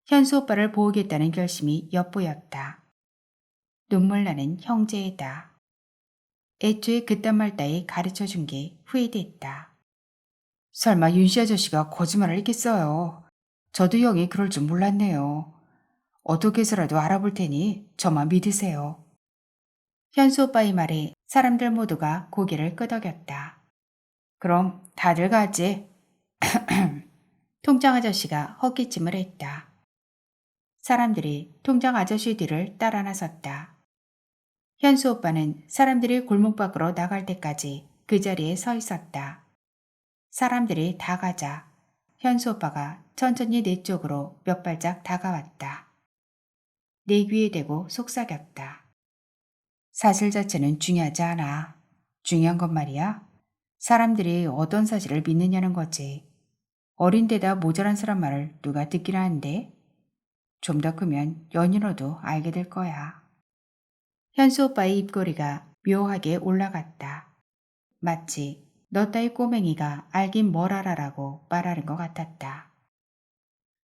현수 오빠를 보호하겠다는 결심이 엿보였다. 눈물 나는 형제애다. 애초에 그딴 말 따위 가르쳐준 게 후회됐다. 설마 윤씨 아저씨가 거짓말을 했겠어요. 저도 형이 그럴 줄 몰랐네요. 어떻게 해서라도 알아볼 테니 저만 믿으세요. 현수 오빠의 말에 사람들 모두가 고개를 끄덕였다. 그럼 다들 가지. 통장 아저씨가 헛기침을 했다. 사람들이 통장 아저씨 뒤를 따라 나섰다. 현수 오빠는 사람들이 골목 밖으로 나갈 때까지 그 자리에 서 있었다. 사람들이 다 가자 현수 오빠가 천천히 내 쪽으로 몇 발짝 다가왔다. 내 귀에 대고 속삭였다. 사실 자체는 중요하지 않아. 중요한 건 말이야. 사람들이 어떤 사실을 믿느냐는 거지. 어린 데다 모자란 사람 말을 누가 듣기나 한데? 좀 더 크면 연인어도 알게 될 거야. 현수 오빠의 입꼬리가 묘하게 올라갔다. 마치 너 따위 꼬맹이가 알긴 뭘 알아라고 말하는 것 같았다.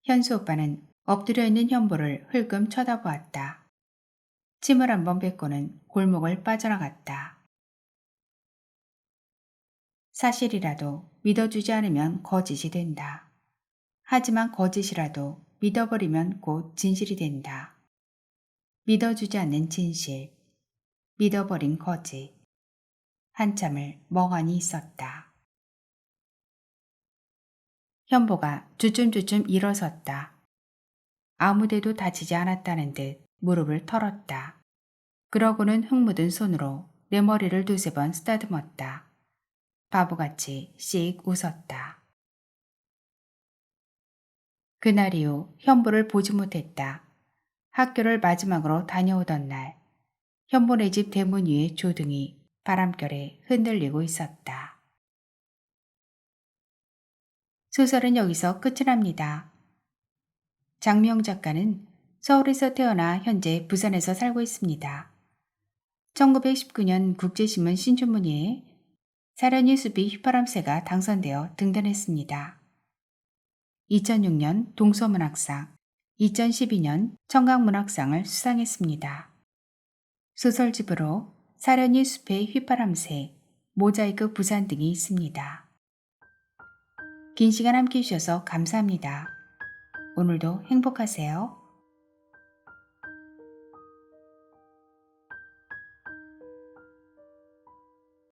현수 오빠는 엎드려 있는 현보를 흘금 쳐다보았다. 침을 한번 뱉고는 골목을 빠져나갔다. 사실이라도 믿어주지 않으면 거짓이 된다. 하지만 거짓이라도 믿어버리면 곧 진실이 된다. 믿어주지 않는 진실, 믿어버린 거짓. 한참을 멍하니 있었다. 현보가 주춤주춤 일어섰다. 아무데도 다치지 않았다는 듯 무릎을 털었다. 그러고는 흙 묻은 손으로 내 머리를 두세 번 쓰다듬었다. 바보같이 씩 웃었다. 그날 이후 현보를 보지 못했다. 학교를 마지막으로 다녀오던 날 현보네 집 대문 위의 조등이 바람결에 흔들리고 있었다. 소설은 여기서 끝이 납니다. 장미영 작가는 서울에서 태어나 현재 부산에서 살고 있습니다. 1919년 국제신문 신춘문예에 사려니 숲이 휘파람새가 당선되어 등단했습니다. 2006년 동서문학상, 2012년 청강문학상을 수상했습니다. 소설집으로 사려니 숲의 휘파람새, 모자이크 부산 등이 있습니다. 긴 시간 함께 해주셔서 감사합니다. 오늘도 행복하세요.